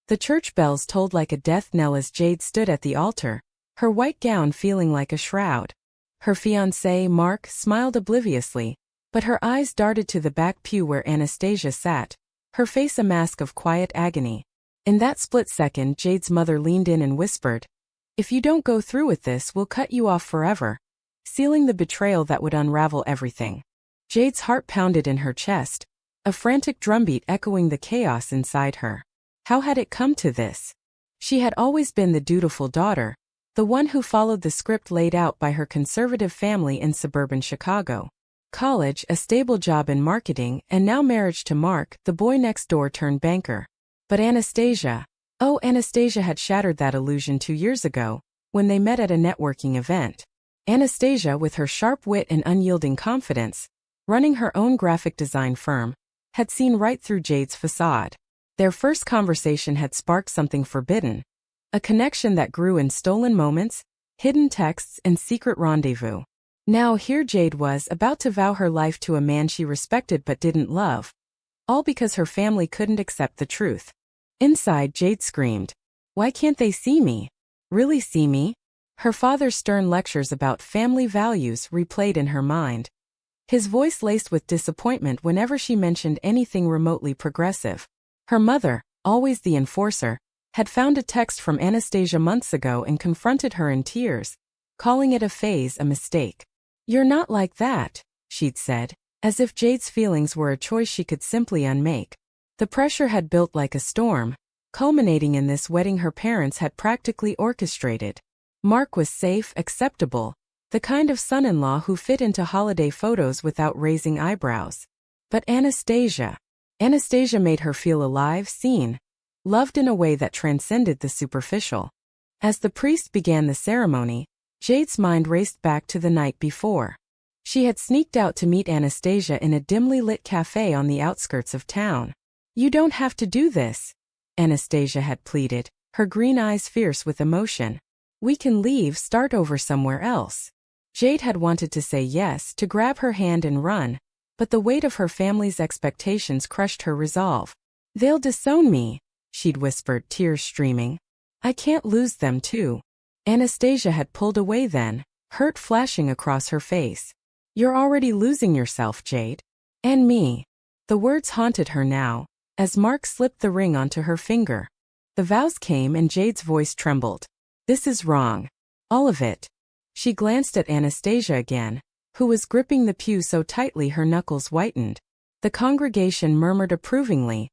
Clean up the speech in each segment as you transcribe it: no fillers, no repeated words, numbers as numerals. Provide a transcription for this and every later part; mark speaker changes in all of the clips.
Speaker 1: The church bells tolled like a death knell as Jade stood at the altar, her white gown feeling like a shroud. Her fiancé, Mark, smiled obliviously, but her eyes darted to the back pew where Anastasia sat, her face a mask of quiet agony. In that split second, Jade's mother leaned in and whispered, "If you don't go through with this, we'll cut you off forever," sealing the betrayal that would unravel everything. Jade's heart pounded in her chest, a frantic drumbeat echoing the chaos inside her. How had it come to this? She had always been the dutiful daughter, the one who followed the script laid out by her conservative family in suburban Chicago. College, a stable job in marketing, and now marriage to Mark, the boy next door turned banker. But Anastasia had shattered that illusion 2 years ago, when they met at a networking event. Anastasia, with her sharp wit and unyielding confidence, running her own graphic design firm, had seen right through Jade's facade. Their first conversation had sparked something forbidden, a connection that grew in stolen moments, hidden texts, and secret rendezvous. Now here Jade was about to vow her life to a man she respected but didn't love, all because her family couldn't accept the truth. Inside, Jade screamed, "Why can't they see me? Really see me?" Her father's stern lectures about family values replayed in her mind, his voice laced with disappointment whenever she mentioned anything remotely progressive. Her mother, always the enforcer, had found a text from Anastasia months ago and confronted her in tears, calling it a phase, a mistake. "You're not like that," she'd said, as if Jade's feelings were a choice she could simply unmake. The pressure had built like a storm, culminating in this wedding her parents had practically orchestrated. Mark was safe, acceptable, the kind of son-in-law who fit into holiday photos without raising eyebrows. But Anastasia made her feel alive, seen, loved in a way that transcended the superficial. As the priest began the ceremony, Jade's mind raced back to the night before. She had sneaked out to meet Anastasia in a dimly lit cafe on the outskirts of town. "You don't have to do this," Anastasia had pleaded, her green eyes fierce with emotion. "We can leave, start over somewhere else." Jade had wanted to say yes, to grab her hand and run, but the weight of her family's expectations crushed her resolve. "They'll disown me," she'd whispered, tears streaming. "I can't lose them too." Anastasia had pulled away then, hurt flashing across her face. "You're already losing yourself, Jade. And me." The words haunted her now, as Mark slipped the ring onto her finger. The vows came and Jade's voice trembled. "This is wrong. All of it." She glanced at Anastasia again, who was gripping the pew so tightly her knuckles whitened. The congregation murmured approvingly,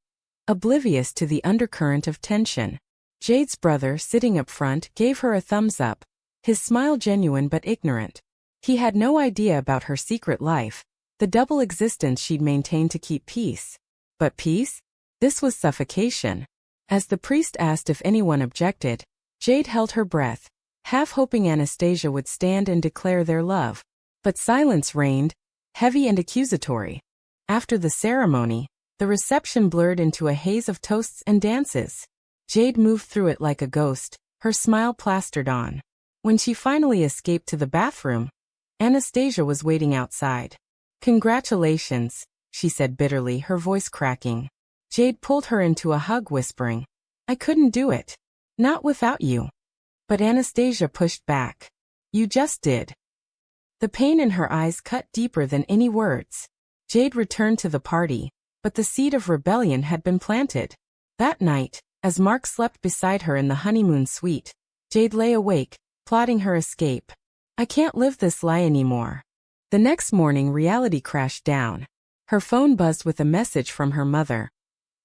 Speaker 1: oblivious to the undercurrent of tension. Jade's brother, sitting up front, gave her a thumbs up, his smile genuine but ignorant. He had no idea about her secret life, the double existence she'd maintained to keep peace. But peace? This was suffocation. As the priest asked if anyone objected, Jade held her breath, half hoping Anastasia would stand and declare their love. But silence reigned, heavy and accusatory. After the ceremony, the reception blurred into a haze of toasts and dances. Jade moved through it like a ghost, her smile plastered on. When she finally escaped to the bathroom, Anastasia was waiting outside. "Congratulations," she said bitterly, her voice cracking. Jade pulled her into a hug, whispering, "I couldn't do it. Not without you." But Anastasia pushed back. "You just did." The pain in her eyes cut deeper than any words. Jade returned to the party, but the seed of rebellion had been planted. That night, as Mark slept beside her in the honeymoon suite, Jade lay awake, plotting her escape. "I can't live this lie anymore." The next morning, reality crashed down. Her phone buzzed with a message from her mother.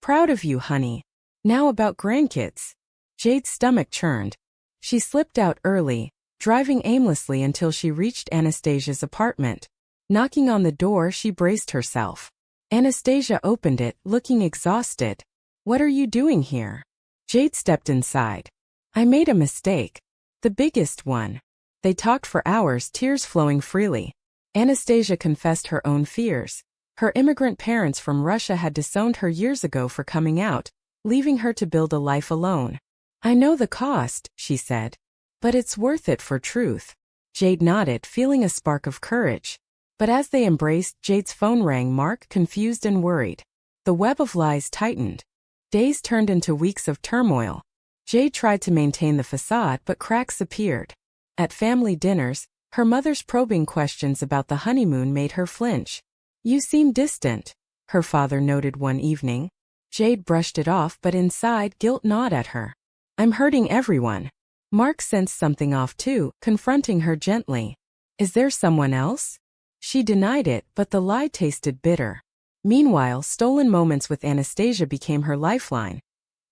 Speaker 1: "Proud of you, honey. Now about grandkids." Jade's stomach churned. She slipped out early, driving aimlessly until she reached Anastasia's apartment. Knocking on the door, she braced herself. Anastasia opened it, looking exhausted. "What are you doing here?" Jade stepped inside. "I made a mistake. The biggest one." They talked for hours, tears flowing freely. Anastasia confessed her own fears. Her immigrant parents from Russia had disowned her years ago for coming out, leaving her to build a life alone. "I know the cost," she said. "But it's worth it for truth." Jade nodded, feeling a spark of courage. But as they embraced, Jade's phone rang, Mark, confused and worried. The web of lies tightened. Days turned into weeks of turmoil. Jade tried to maintain the facade, but cracks appeared. At family dinners, her mother's probing questions about the honeymoon made her flinch. "You seem distant," her father noted one evening. Jade brushed it off, but inside, guilt gnawed at her. "I'm hurting everyone." Mark sensed something off too, confronting her gently. "Is there someone else?" She denied it, but the lie tasted bitter. Meanwhile, stolen moments with Anastasia became her lifeline,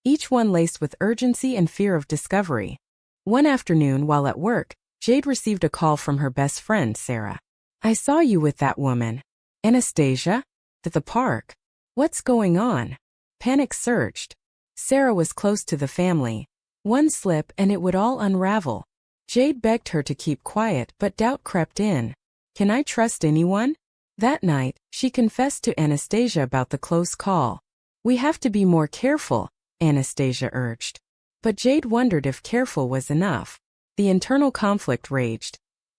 Speaker 1: each one laced with urgency and fear of discovery. One afternoon, while at work, Jade received a call from her best friend, Sarah. "I saw you with that woman." "Anastasia? At the park? What's going on?" Panic surged. Sarah was close to the family. One slip and it would all unravel. Jade begged her to keep quiet, but doubt crept in. "Can I trust anyone?" That night, she confessed to Anastasia about the close call. "We have to be more careful," Anastasia urged. But Jade wondered if careful was enough. The internal conflict raged.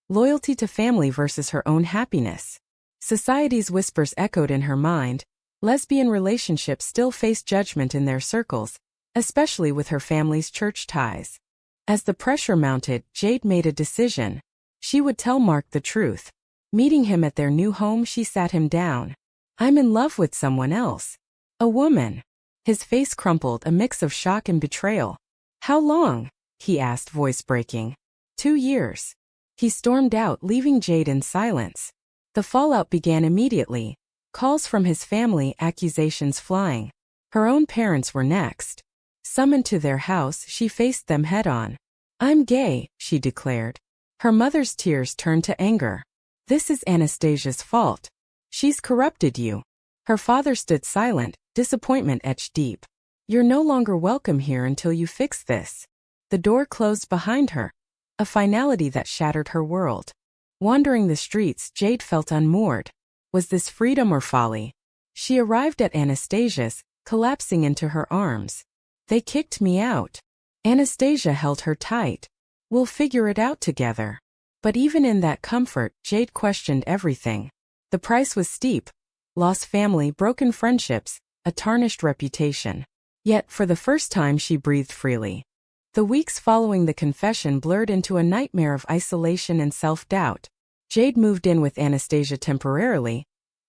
Speaker 1: Loyalty to family versus her own happiness. Society's whispers echoed in her mind. Lesbian relationships still faced judgment in their circles, especially with her family's church ties. As the pressure mounted, Jade made a decision. She would tell Mark the truth. Meeting him at their new home, she sat him down. "I'm in love with someone else. A woman." His face crumpled, a mix of shock and betrayal. "How long?" he asked, voice breaking. 2 years. He stormed out, leaving Jade in silence. The fallout began immediately. Calls from his family, accusations flying. Her own parents were next. Summoned to their house, she faced them head-on. "I'm gay," she declared. Her mother's tears turned to anger. "This is Anastasia's fault. She's corrupted you." Her father stood silent, disappointment etched deep. "You're no longer welcome here until you fix this." The door closed behind her, a finality that shattered her world. Wandering the streets, Jade felt unmoored. Was this freedom or folly? She arrived at Anastasia's, collapsing into her arms. "They kicked me out." Anastasia held her tight. "We'll figure it out together." But even in that comfort, Jade questioned everything. The price was steep. Lost family, broken friendships, a tarnished reputation. Yet, for the first time, she breathed freely. The weeks following the confession blurred into a nightmare of isolation and self-doubt. Jade moved in with Anastasia temporarily,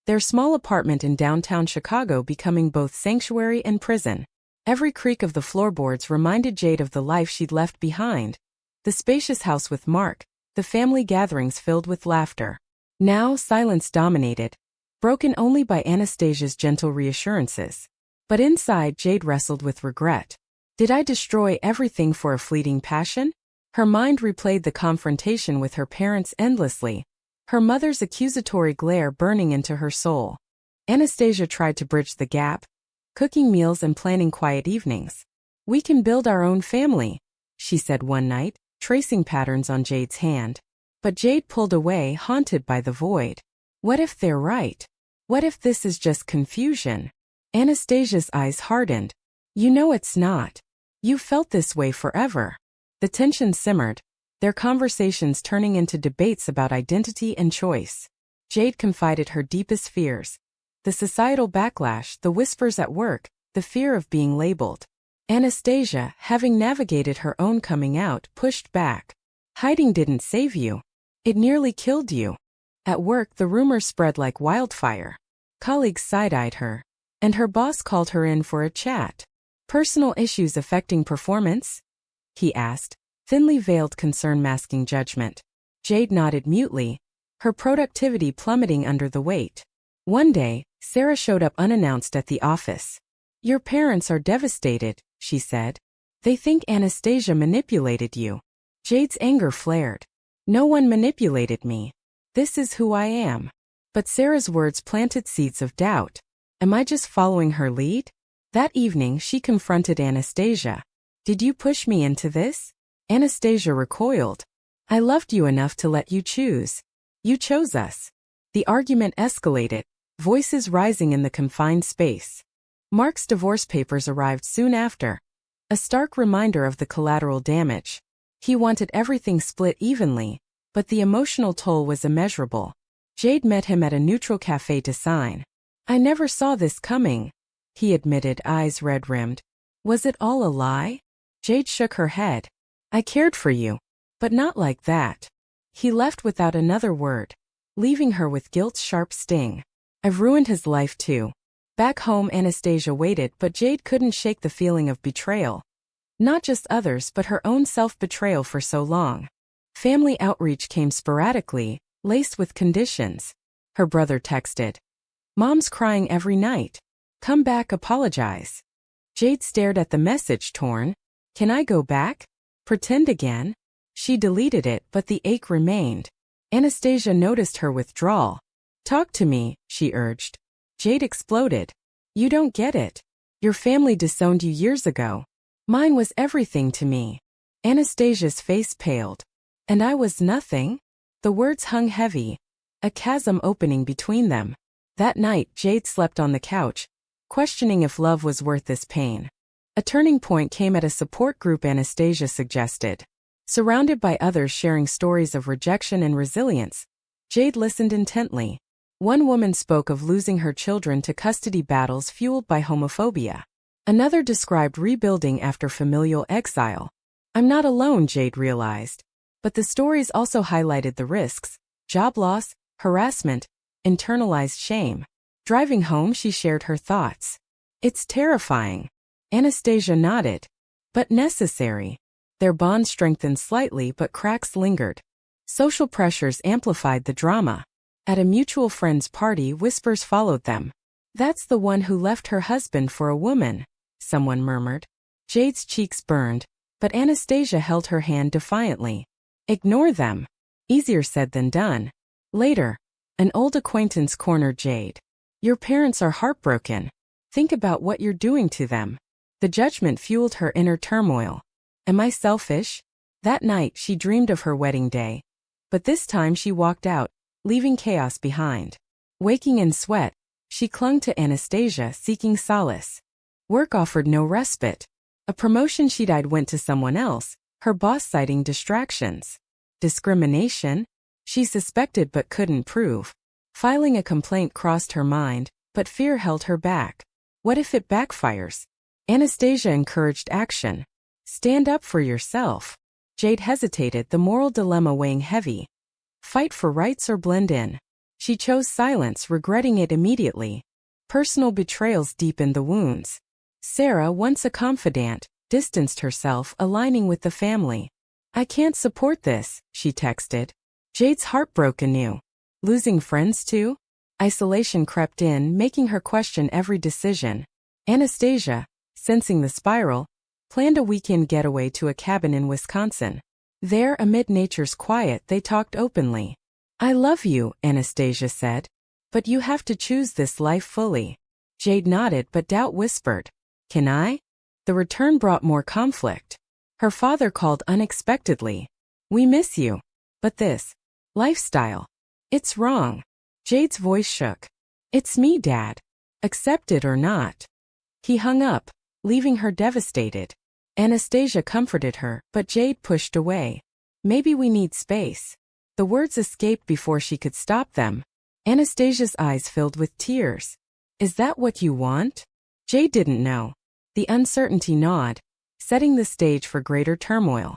Speaker 1: their small apartment in downtown Chicago becoming both sanctuary and prison. Every creak of the floorboards reminded Jade of the life she'd left behind. The spacious house with Mark, the family gatherings filled with laughter. Now silence dominated, broken only by Anastasia's gentle reassurances. But inside, Jade wrestled with regret. Did I destroy everything for a fleeting passion? Her mind replayed the confrontation with her parents endlessly, her mother's accusatory glare burning into her soul. Anastasia tried to bridge the gap, cooking meals and planning quiet evenings. "We can build our own family," she said one night, tracing patterns on Jade's hand. But Jade pulled away, haunted by the void. What if they're right? What if this is just confusion? Anastasia's eyes hardened. "You know it's not. You felt this way forever." The tension simmered, their conversations turning into debates about identity and choice. Jade confided her deepest fears. The societal backlash, the whispers at work, the fear of being labeled. Anastasia, having navigated her own coming out, pushed back. "Hiding didn't save you. It nearly killed you." At work, the rumors spread like wildfire. Colleagues side-eyed her, and her boss called her in for a chat. "Personal issues affecting performance?" he asked, thinly veiled concern masking judgment. Jade nodded mutely, her productivity plummeting under the weight. One day, Sarah showed up unannounced at the office. "Your parents are devastated," she said. "They think Anastasia manipulated you." Jade's anger flared. "No one manipulated me. This is who I am." But Sarah's words planted seeds of doubt. Am I just following her lead? That evening, she confronted Anastasia. "Did you push me into this?" Anastasia recoiled. "I loved you enough to let you choose. You chose us." The argument escalated, voices rising in the confined space. Mark's divorce papers arrived soon after, a stark reminder of the collateral damage. He wanted everything split evenly, but the emotional toll was immeasurable. Jade met him at a neutral cafe to sign. "I never saw this coming," he admitted, eyes red-rimmed. Was it all a lie? Jade shook her head. I cared for you. But not like that. He left without another word, leaving her with guilt's sharp sting. I've ruined his life too. Back home Anastasia waited, but Jade couldn't shake the feeling of betrayal. Not just others but her own self-betrayal for so long. Family outreach came sporadically, laced with conditions. Her brother texted. Mom's crying every night. Come back, apologize. Jade stared at the message, torn. Can I go back? Pretend again? She deleted it, but the ache remained. Anastasia noticed her withdrawal. Talk to me, she urged. Jade exploded. You don't get it. Your family disowned you years ago. Mine was everything to me. Anastasia's face paled. And I was nothing? The words hung heavy, a chasm opening between them. That night, Jade slept on the couch, questioning if love was worth this pain. A turning point came at a support group Anastasia suggested. Surrounded by others sharing stories of rejection and resilience, Jade listened intently. One woman spoke of losing her children to custody battles fueled by homophobia. Another described rebuilding after familial exile. I'm not alone, Jade realized. But the stories also highlighted the risks: job loss, harassment, internalized shame. Driving home, she shared her thoughts. It's terrifying. Anastasia nodded. But necessary. Their bond strengthened slightly, but cracks lingered. Social pressures amplified the drama. At a mutual friend's party, whispers followed them. That's the one who left her husband for a woman, someone murmured. Jade's cheeks burned, but Anastasia held her hand defiantly. Ignore them. Easier said than done. Later, an old acquaintance cornered Jade. Your parents are heartbroken. Think about what you're doing to them. The judgment fueled her inner turmoil. Am I selfish? That night she dreamed of her wedding day. But this time she walked out, leaving chaos behind. Waking in sweat, she clung to Anastasia, seeking solace. Work offered no respite. A promotion she'd eyed went to someone else, her boss citing distractions. Discrimination? She suspected but couldn't prove. Filing a complaint crossed her mind, but fear held her back. What if it backfires? Anastasia encouraged action. Stand up for yourself. Jade hesitated, the moral dilemma weighing heavy. Fight for rights or blend in? She chose silence, regretting it immediately. Personal betrayals deepened the wounds. Sarah, once a confidant, distanced herself, aligning with the family. I can't support this, she texted. Jade's heart broke anew. Losing friends too? Isolation crept in, making her question every decision. Anastasia, sensing the spiral, planned a weekend getaway to a cabin in Wisconsin. There, amid nature's quiet, they talked openly. I love you, Anastasia said. But you have to choose this life fully. Jade nodded, but doubt whispered. Can I? The return brought more conflict. Her father called unexpectedly. We miss you. But this lifestyle. It's wrong. Jade's voice shook. It's me, Dad. Accept it or not. He hung up, leaving her devastated. Anastasia comforted her, but Jade pushed away. Maybe we need space. The words escaped before she could stop them. Anastasia's eyes filled with tears. Is that what you want? Jade didn't know. The uncertainty gnawed, setting the stage for greater turmoil.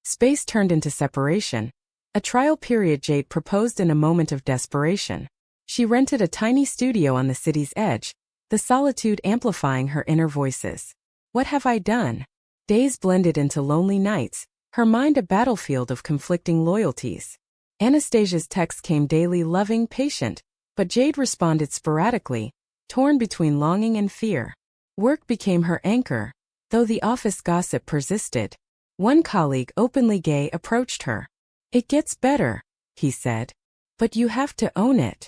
Speaker 1: Space turned into separation. A trial period. Jade proposed in a moment of desperation. She rented a tiny studio on the city's edge, the solitude amplifying her inner voices. What have I done? Days blended into lonely nights, her mind a battlefield of conflicting loyalties. Anastasia's texts came daily, loving, patient, but Jade responded sporadically, torn between longing and fear. Work became her anchor, though the office gossip persisted. One colleague, openly gay, approached her. It gets better, he said. But you have to own it.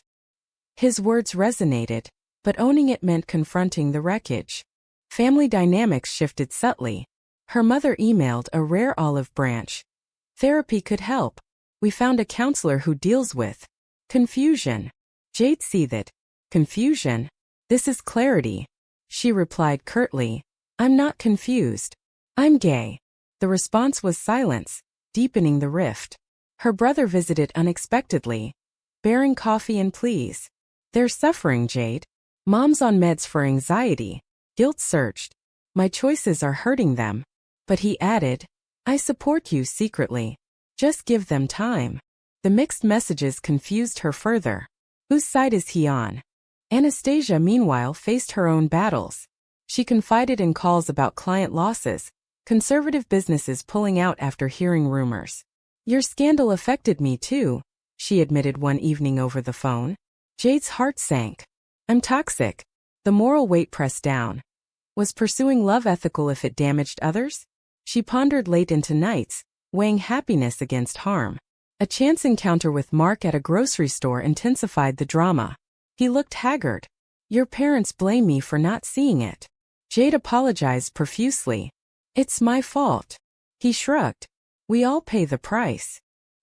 Speaker 1: His words resonated, but owning it meant confronting the wreckage. Family dynamics shifted subtly. Her mother emailed a rare olive branch. Therapy could help. We found a counselor who deals with confusion. Jade seethed. Confusion? This is clarity. She replied curtly. I'm not confused. I'm gay. The response was silence, deepening the rift. Her brother visited unexpectedly, bearing coffee and pleas. They're suffering, Jade. Mom's on meds for anxiety. Guilt surged. My choices are hurting them. But he added, I support you secretly. Just give them time. The mixed messages confused her further. Whose side is he on? Anastasia, meanwhile, faced her own battles. She confided in calls about client losses, conservative businesses pulling out after hearing rumors. Your scandal affected me too, she admitted one evening over the phone. Jade's heart sank. I'm toxic. The moral weight pressed down. Was pursuing love ethical if it damaged others? She pondered late into nights, weighing happiness against harm. A chance encounter with Mark at a grocery store intensified the drama. He looked haggard. Your parents blame me for not seeing it. Jade apologized profusely. It's my fault. He shrugged. We all pay the price.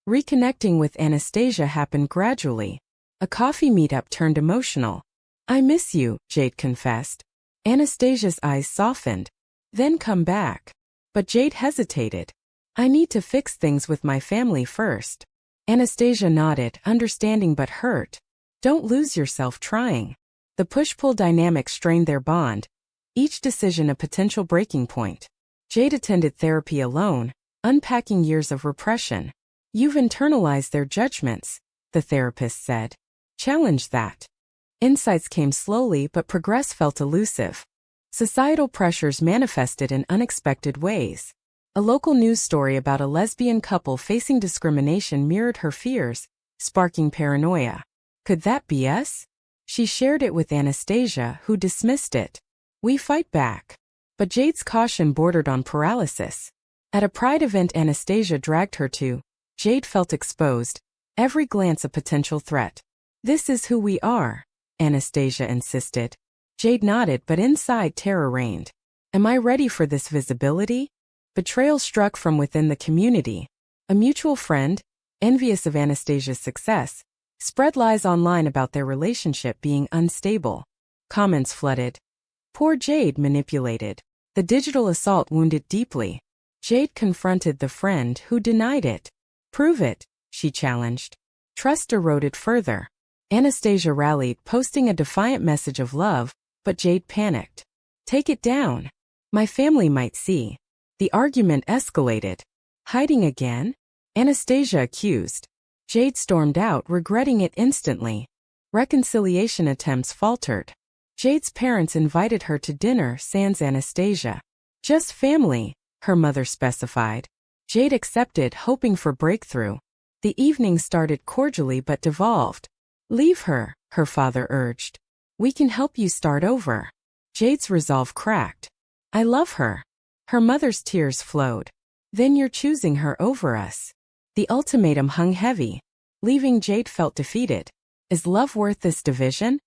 Speaker 1: Reconnecting with Anastasia happened gradually. A coffee meetup turned emotional. I miss you, Jade confessed. Anastasia's eyes softened. Then come back. But Jade hesitated. I need to fix things with my family first. Anastasia nodded, understanding but hurt. Don't lose yourself trying. The push-pull dynamic strained their bond, each decision a potential breaking point. Jade attended therapy alone, unpacking years of repression. You've internalized their judgments, the therapist said. Challenge that. Insights came slowly, but progress felt elusive. Societal pressures manifested in unexpected ways. A local news story about a lesbian couple facing discrimination mirrored her fears, sparking paranoia. Could that be us? She shared it with Anastasia, who dismissed it. We fight back. But Jade's caution bordered on paralysis. At a pride event Anastasia dragged her to, Jade felt exposed, every glance a potential threat. This is who we are, Anastasia insisted. Jade nodded, but inside terror reigned. Am I ready for this visibility? Betrayal struck from within the community. A mutual friend, envious of Anastasia's success, spread lies online about their relationship being unstable. Comments flooded. Poor Jade manipulated. The digital assault wounded deeply. Jade confronted the friend who denied it. Prove it, she challenged. Trust eroded further. Anastasia rallied, posting a defiant message of love, but Jade panicked. Take it down. My family might see. The argument escalated. Hiding again? Anastasia accused. Jade stormed out, regretting it instantly. Reconciliation attempts faltered. Jade's parents invited her to dinner sans Anastasia. Just family, her mother specified. Jade accepted, hoping for breakthrough. The evening started cordially but devolved. Leave her, her father urged. We can help you start over. Jade's resolve cracked. I love her. Her mother's tears flowed. Then you're choosing her over us. The ultimatum hung heavy. Leaving Jade felt defeated. Is love worth this division?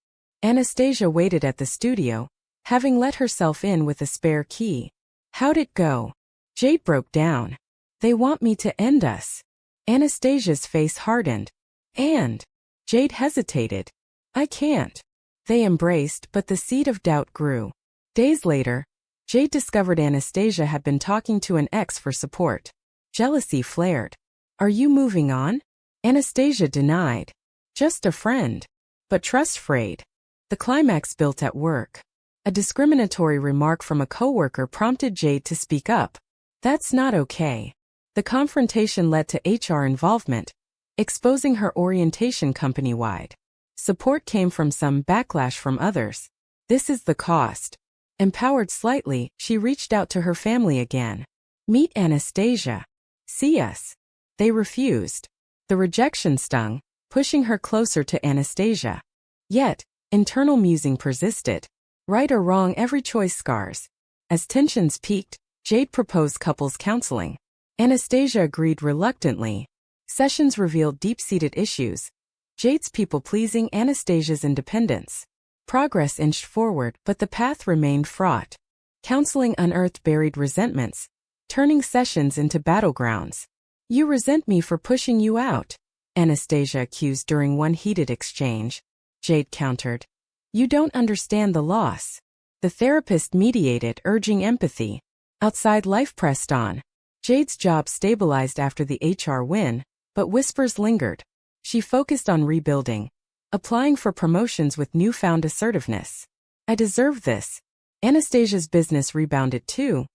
Speaker 1: Anastasia waited at the studio, having let herself in with a spare key. How'd it go? Jade broke down. They want me to end us. Anastasia's face hardened. And? Jade hesitated. I can't. They embraced, but the seed of doubt grew. Days later, Jade discovered Anastasia had been talking to an ex for support. Jealousy flared. Are you moving on? Anastasia denied. Just a friend. But trust frayed. The climax built at work. A discriminatory remark from a coworker prompted Jade to speak up. That's not okay. The confrontation led to HR involvement, exposing her orientation company-wide. Support came from some, backlash from others. This is the cost. Empowered slightly, she reached out to her family again. Meet Anastasia. See us. They refused. The rejection stung, pushing her closer to Anastasia. Yet, internal musing persisted. Right or wrong, every choice scars. As tensions peaked, Jade proposed couples counseling. Anastasia agreed reluctantly. Sessions revealed deep-seated issues. Jade's people-pleasing, Anastasia's independence. Progress inched forward, but the path remained fraught. Counseling unearthed buried resentments, turning sessions into battlegrounds. You resent me for pushing you out, Anastasia accused during one heated exchange. Jade countered. You don't understand the loss. The therapist mediated, urging empathy. Outside life pressed on. Jade's job stabilized after the HR win, but whispers lingered. She focused on rebuilding, applying for promotions with newfound assertiveness. I deserve this. Anastasia's business rebounded too,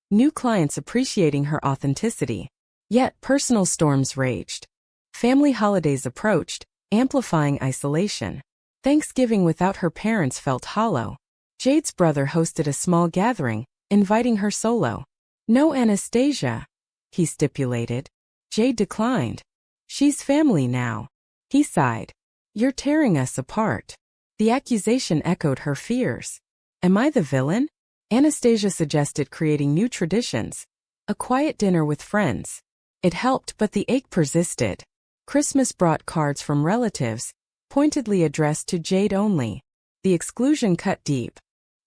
Speaker 1: new clients appreciating her authenticity. Yet personal storms raged. Family holidays approached, amplifying isolation. Thanksgiving without her parents felt hollow. Jade's brother hosted a small gathering, inviting her solo. "No Anastasia," he stipulated. Jade declined. "She's family now." He sighed. "You're tearing us apart." The accusation echoed her fears. "Am I the villain?" Anastasia suggested creating new traditions. A quiet dinner with friends. It helped, but the ache persisted. Christmas brought cards from relatives, pointedly addressed to Jade only. The exclusion cut deep.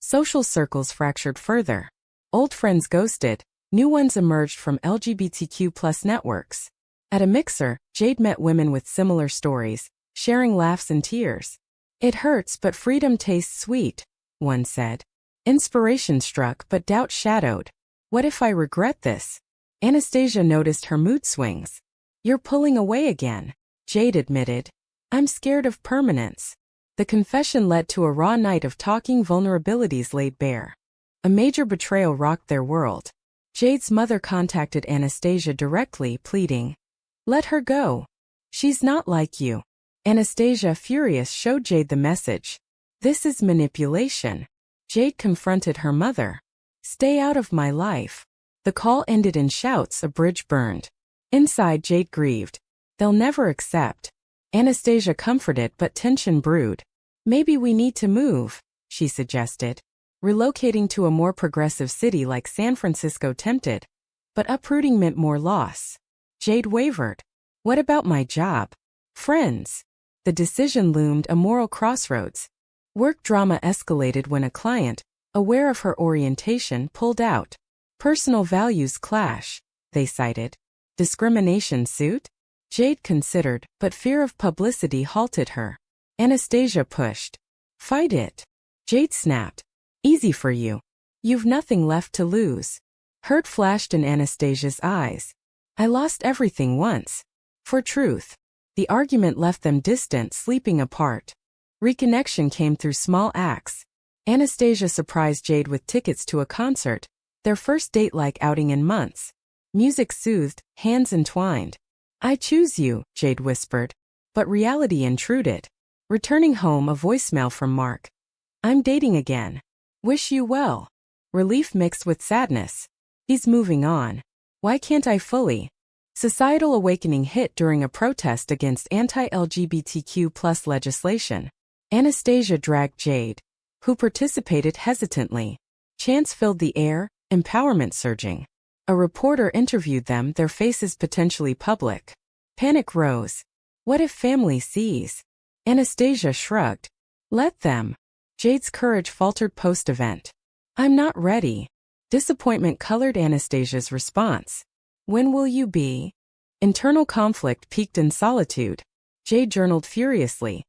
Speaker 1: Social circles fractured further. Old friends ghosted, new ones emerged from LGBTQ+ networks. At a mixer, Jade met women with similar stories, sharing laughs and tears. "It hurts, but freedom tastes sweet," one said. Inspiration struck, but doubt shadowed. "What if I regret this?" Anastasia noticed her mood swings. "You're pulling away again," Jade admitted. "I'm scared of permanence." The confession led to a raw night of talking, vulnerabilities laid bare. A major betrayal rocked their world. Jade's mother contacted Anastasia directly, pleading, "Let her go. She's not like you." Anastasia, furious, showed Jade the message. "This is manipulation." Jade confronted her mother. "Stay out of my life." The call ended in shouts, a bridge burned. Inside, Jade grieved. "They'll never accept." Anastasia comforted, but tension brewed. "Maybe we need to move," she suggested. Relocating to a more progressive city like San Francisco tempted. But uprooting meant more loss. Jade wavered. "What about my job? Friends?" The decision loomed, a moral crossroads. Work drama escalated when a client, aware of her orientation, pulled out. "Personal values clash," they cited. "Discrimination suit?" Jade considered, but fear of publicity halted her. Anastasia pushed. "Fight it." Jade snapped. "Easy for you. You've nothing left to lose." Hurt flashed in Anastasia's eyes. "I lost everything once." For truth. The argument left them distant, sleeping apart. Reconnection came through small acts. Anastasia surprised Jade with tickets to a concert, their first date-like outing in months. Music soothed, hands entwined. "I choose you," Jade whispered. But reality intruded. Returning home, a voicemail from Mark. "I'm dating again. Wish you well." Relief mixed with sadness. "He's moving on. Why can't I fully?" Societal awakening hit during a protest against anti-LGBTQ+ legislation. Anastasia dragged Jade, who participated hesitantly. Chants filled the air, empowerment surging. A reporter interviewed them, their faces potentially public. Panic rose. What if family sees? Anastasia shrugged. "Let them." Jade's courage faltered post-event. "I'm not ready." Disappointment colored Anastasia's response. "When will you be?" Internal conflict peaked in solitude. Jade journaled furiously.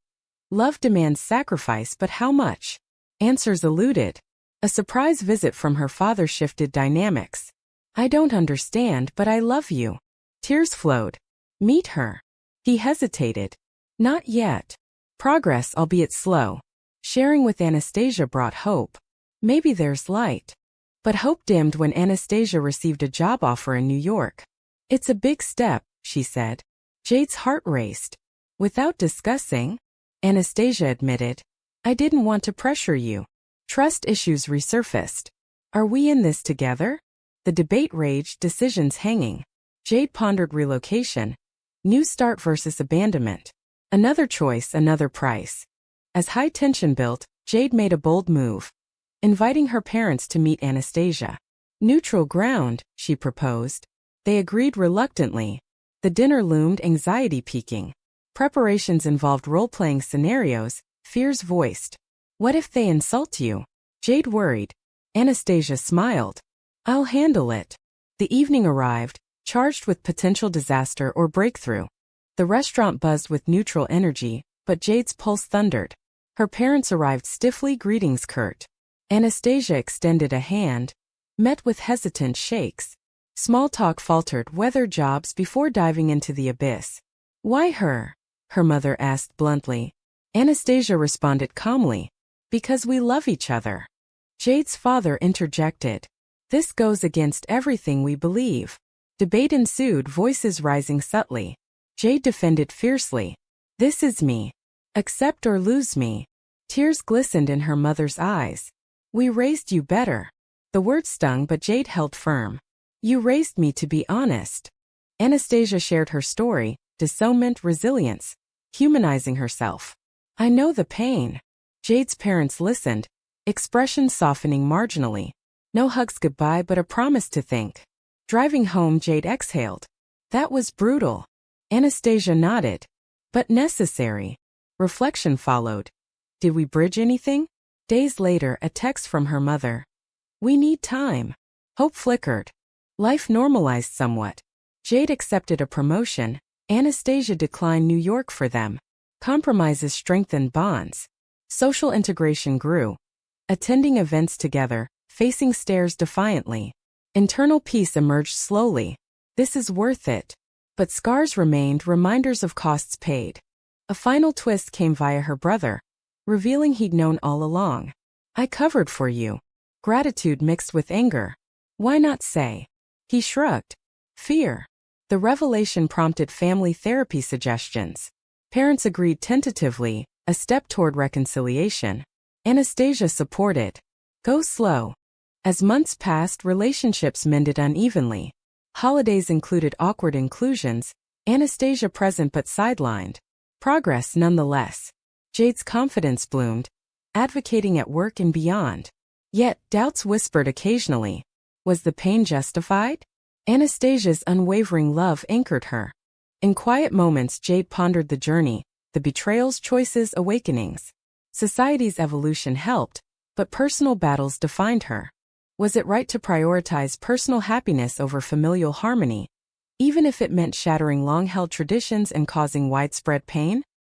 Speaker 1: "Love demands sacrifice, but how much?" Answers eluded. A surprise visit from her father shifted dynamics. "I don't understand, but I love you." Tears flowed. "Meet her." He hesitated. "Not yet." Progress, albeit slow. Sharing with Anastasia brought hope. Maybe there's light. But hope dimmed when Anastasia received a job offer in New York. "It's a big step," she said. Jade's heart raced. "Without discussing?" Anastasia admitted. "I didn't want to pressure you." Trust issues resurfaced. "Are we in this together?" The debate raged, decisions hanging. Jade pondered relocation. New start versus abandonment. Another choice, another price. As high tension built, Jade made a bold move. Inviting her parents to meet Anastasia. "Neutral ground," she proposed. They agreed reluctantly. The dinner loomed, anxiety peaking. Preparations involved role-playing scenarios, fears voiced. "What if they insult you?" Jade worried. Anastasia smiled. "I'll handle it." The evening arrived, charged with potential disaster or breakthrough. The restaurant buzzed with neutral energy, but Jade's pulse thundered. Her parents arrived stiffly, greetings curt. Anastasia extended a hand, met with hesitant shakes. Small talk faltered, weather, jobs, before diving into the abyss. "Why her?" her mother asked bluntly. Anastasia responded calmly. "Because we love each other." Jade's father interjected. This goes against everything we believe. Debate ensued, voices rising subtly. Jade defended fiercely. This is me. Accept or lose me. Tears glistened in her mother's eyes. We raised you better. The word stung, but Jade held firm. You raised me to be honest. Anastasia shared her story, disownment, resilience, humanizing herself. I know the pain. Jade's parents listened, expression softening marginally. No hugs goodbye, but a promise to think. Driving home, Jade exhaled. That was brutal. Anastasia nodded. But necessary. Reflection followed. Did we bridge anything? Days later, a text from her mother. We need time. Hope flickered. Life normalized somewhat. Jade accepted a promotion. Anastasia declined New York for them. Compromises strengthened bonds. Social integration grew. Attending events together, facing stares defiantly. Internal peace emerged slowly. This is worth it. But scars remained, reminders of costs paid. A final twist came via her brother, revealing he'd known all along. I covered for you. Gratitude mixed with anger. Why not say? He shrugged. Fear. The revelation prompted family therapy suggestions. Parents agreed tentatively, a step toward reconciliation. Anastasia supported. Go slow. As months passed, relationships mended unevenly. Holidays included awkward inclusions, Anastasia present but sidelined. Progress nonetheless. Jade's confidence bloomed, advocating at work and beyond. Yet, doubts whispered occasionally. Was the pain justified? Anastasia's unwavering love anchored her. In quiet moments, Jade pondered the journey, the betrayals, choices, awakenings. Society's evolution helped, but personal battles defined her. Was it right to prioritize personal happiness over familial harmony, even if it meant shattering long-held traditions and causing widespread pain?